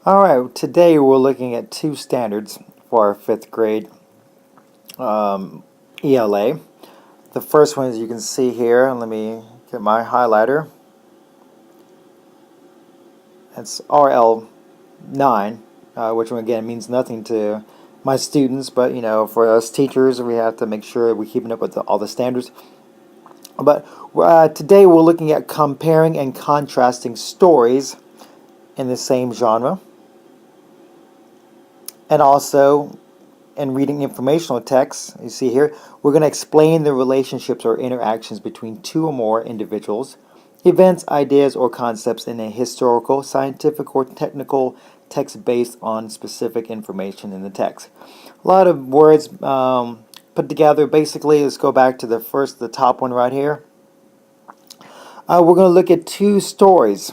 Alright, today we're looking at two standards for our fifth grade ELA. The first one, as you can see here, let me get my highlighter. It's RL9, which one again means nothing to my students, but for us teachers, we have to make sure we're keeping up with all the standards. But today we're looking at comparing and contrasting stories in the same genre, and also in reading informational texts. You see here, we're going to explain the relationships or interactions between two or more individuals, events, ideas, or concepts in a historical, scientific, or technical text based on specific information in the text. A lot of words put together. Basically, let's go back to the top one right here. We're going to look at two stories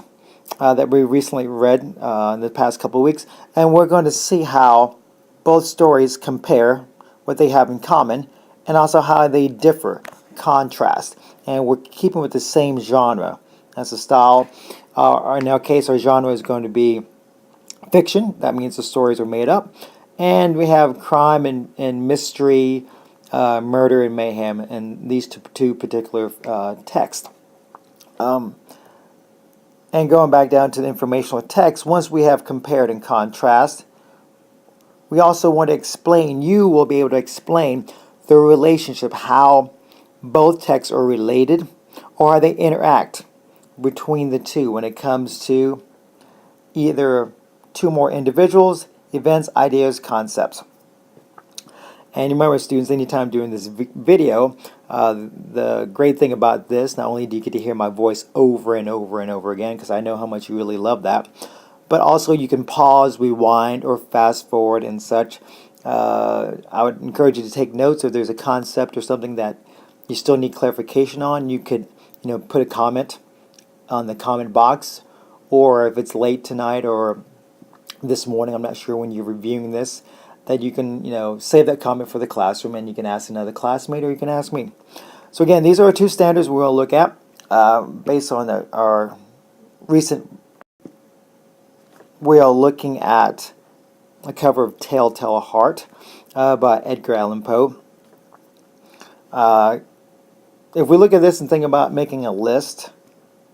that we recently read in the past couple of weeks, and we're going to see how both stories compare, what they have in common, and also how they differ, contrast. And we're keeping with the same genre. That's the style. In our case, our genre is going to be fiction. That means the stories are made up. And we have crime and mystery, murder and mayhem, in these two particular texts. And going back down to the informational text, once we have compared and contrast, we also want to explain, you will be able to explain the relationship, how both texts are related or how they interact between the two when it comes to either two more individuals, events, ideas, concepts. And remember, students, anytime during this video, the great thing about this, not only do you get to hear my voice over and over and over again, because I know how much you really love that, but also you can pause, rewind, or fast forward and such. I would encourage you to take notes if there's a concept or something that you still need clarification on. You could, put a comment on the comment box, or if it's late tonight or this morning, I'm not sure when you're reviewing this, that you can, save that comment for the classroom and you can ask another classmate or you can ask me. So again, these are our two standards we're going to look at based on our recent. We are looking at a cover of Telltale Heart by Edgar Allan Poe. If we look at this and think about making a list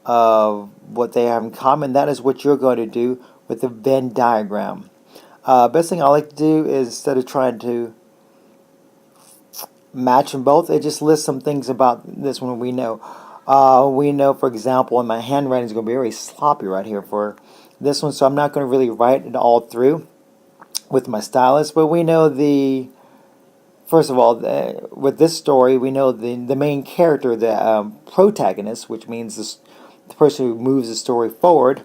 of what they have in common, that is what you're going to do with the Venn diagram. Best thing I like to do is, instead of trying to match them both, it just lists some things about this one we know. We know, for example, and my handwriting is going to be very sloppy right here for this one, so I'm not going to really write it all through with my stylus, but we know first of all, with this story, we know the main character, the protagonist, which means the person who moves the story forward,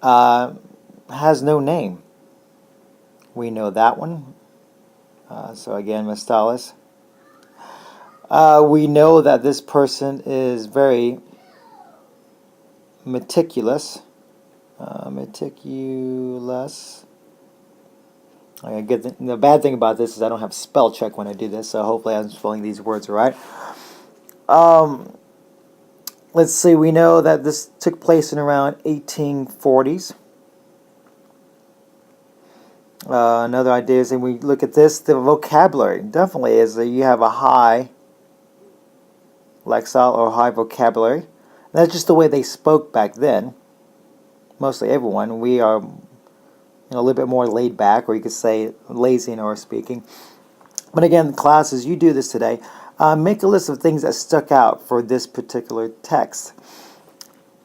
has no name. We know that one. So again, my stylus. We know that this person is very meticulous. Meticulous. The bad thing about this is I don't have spell check when I do this, so hopefully I'm spelling these words right. Let's see, we know that this took place in around 1840s. Another idea is, when we look at this, the vocabulary definitely is that you have a high lexile or high vocabulary. And that's just the way they spoke back then. Mostly everyone. We are a little bit more laid back, or you could say lazy in our speaking. But again, classes, you do this today. Make a list of things that stuck out for this particular text.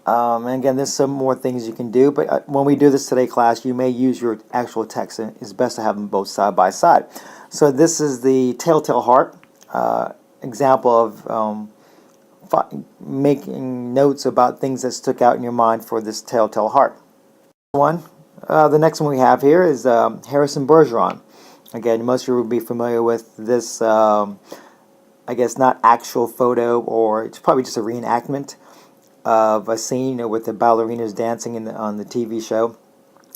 And again, there's some more things you can do, but when we do this today, class, you may use your actual text, and it's best to have them both side by side. So this is the Telltale Heart example of making notes about things that stuck out in your mind for this Telltale Heart. The next one we have here is Harrison Bergeron. Again, most of you will be familiar with this, I guess not actual photo, or it's probably just a reenactment of a scene with the ballerinas dancing on the TV show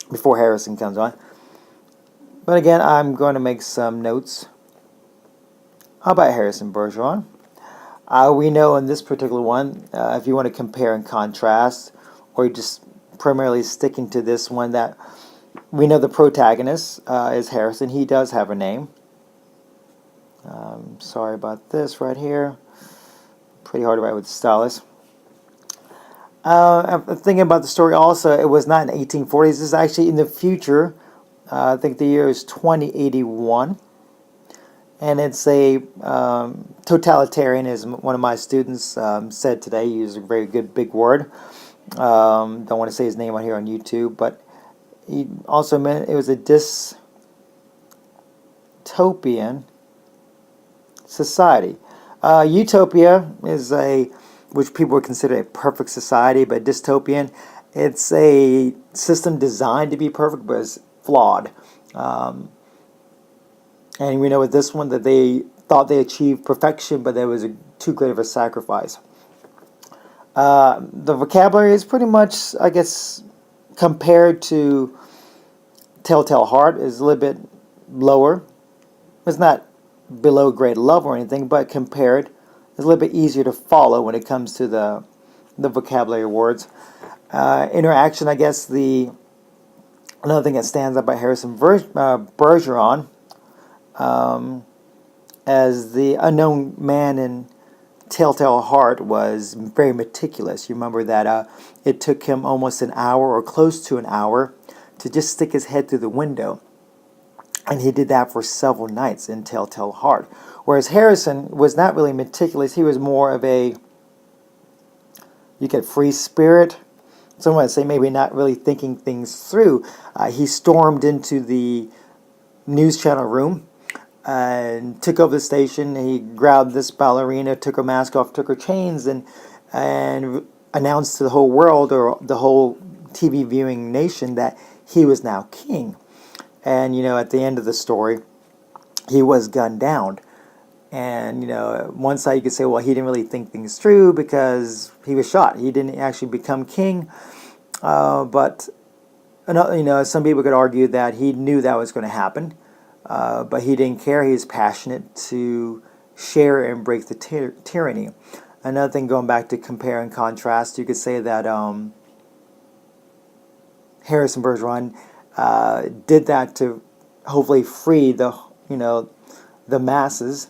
before Harrison comes on. But again, I'm going to make some notes about Harrison Bergeron. We know in this particular one, if you want to compare and contrast, or just primarily sticking to this one, that We know the protagonist is Harrison. He does have a name. Sorry about this right here. Pretty hard to write with the stylus. I'm thinking about the story also. It was not in the 1840s. This is actually in the future. I think the year is 2081. And it's a totalitarianism. One of my students said today. He used a very good big word. Don't want to say his name on here on YouTube, but he also meant it was a dystopian society. Utopia is which people would consider a perfect society, but dystopian, it's a system designed to be perfect, but is flawed. And we know with this one that they thought they achieved perfection, but there was too great of a sacrifice. The vocabulary is pretty much, I guess, compared to Telltale Heart, is a little bit lower. It's not below grade level or anything, but compared, it's a little bit easier to follow when it comes to the vocabulary words. Interaction, I guess, another thing that stands out by Harrison Bergeron as the unknown man in Telltale Heart was very meticulous. You remember that it took him almost an hour or close to an hour to just stick his head through the window. And he did that for several nights in Telltale Heart. Whereas Harrison was not really meticulous. He was more of you get free spirit. Someone would say maybe not really thinking things through. He stormed into the news channel room and took over the station. He grabbed this ballerina, took her mask off, took her chains, and announced to the whole world or the whole TV viewing nation that he was now king. And, at the end of the story, he was gunned down. And, one side you could say, well, he didn't really think things through because he was shot. He didn't actually become king. But, some people could argue that he knew that was going to happen. But he didn't care. He was passionate to share and break the tyranny. Another thing, going back to compare and contrast, you could say that Harrison Bergeron did that to hopefully free the masses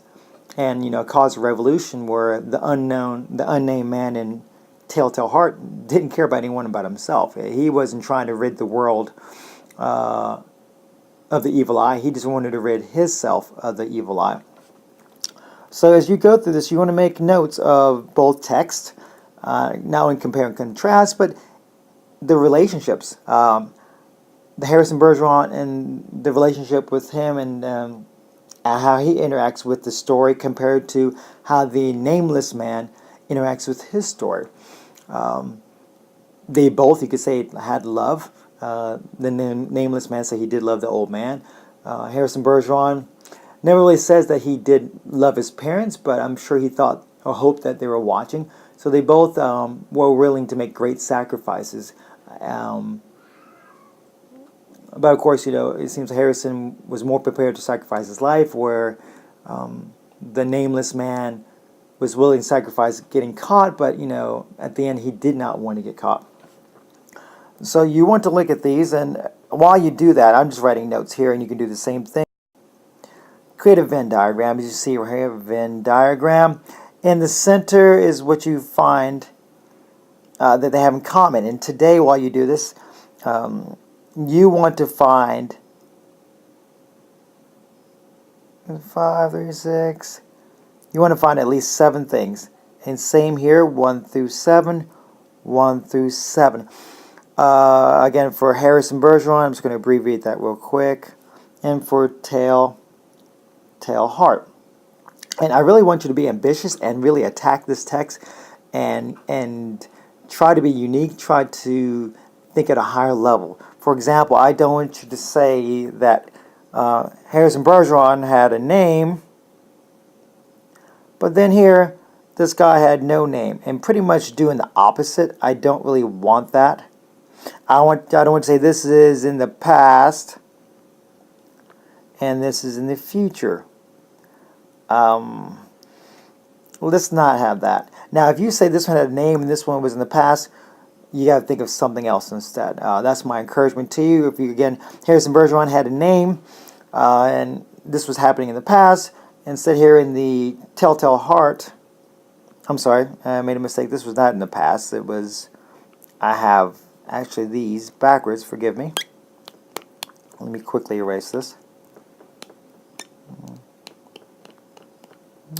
and cause a revolution where the unnamed man in Telltale Heart didn't care about anyone but himself. He wasn't trying to rid the world of the evil eye. He just wanted to rid himself of the evil eye. So as you go through this, you want to make notes of both text, not only compare and contrast, but the relationships. The Harrison Bergeron and the relationship with him and how he interacts with the story compared to how the nameless man interacts with his story. They both, you could say, had love. The nameless man said he did love the old man. Harrison Bergeron never really says that he did love his parents, but I'm sure he thought or hoped that they were watching. So they both were willing to make great sacrifices. But of course, it seems Harrison was more prepared to sacrifice his life, where the nameless man was willing to sacrifice getting caught, but at the end he did not want to get caught. So you want to look at these, and while you do that, I'm just writing notes here, and you can do the same thing. Create a Venn diagram. As you see, we have a Venn diagram. In the center is what you find that they have in common. And today, while you do this, you want to find 5, 3, 6. You want to find at least 7 things. And same here, 1 through 7, 1 through 7. Again, for Harrison Bergeron, I'm just going to abbreviate that real quick. And for Telltale Heart. And I really want you to be ambitious and really attack this text and try to be unique, try to think at a higher level. For example, I don't want you to say that Harrison Bergeron had a name, but then here, this guy had no name. And pretty much doing the opposite. I don't really want that. I don't want to say this is in the past and this is in the future. Let's not have that. Now, if you say this one had a name and this one was in the past, you got to think of something else instead. That's my encouragement to you. If you, again, Harrison Bergeron had a name, and this was happening in the past. Instead, here in the Telltale Heart, I'm sorry, I made a mistake. This was not in the past. It was, I have actually these backwards. Forgive me. Let me quickly erase this.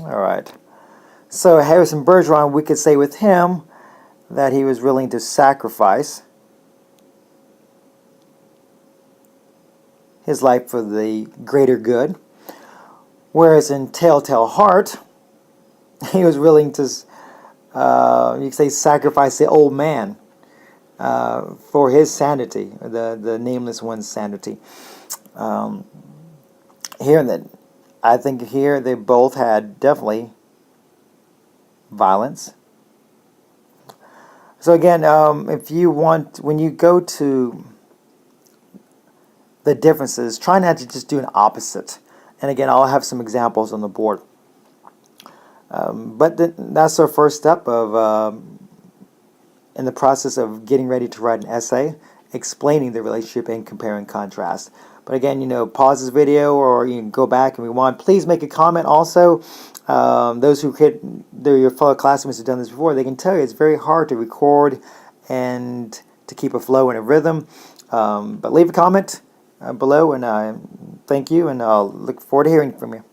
All right. So Harrison Bergeron, we could say with him that he was willing to sacrifice his life for the greater good. Whereas in Telltale Heart, he was willing to, you could say, sacrifice the old man for his sanity, the nameless one's sanity. Here, that I think here they both had definitely violence. So again, if you want, when you go to the differences, try not to just do an opposite. And again, I'll have some examples on the board. But that's our first step of in the process of getting ready to write an essay, explaining the relationship and compare and contrast. But again, pause this video or you can go back and rewind. Please make a comment also. Those who they're your fellow classmates who've done this before, they can tell you it's very hard to record and to keep a flow and a rhythm. But leave a comment below, and thank you, and I'll look forward to hearing from you.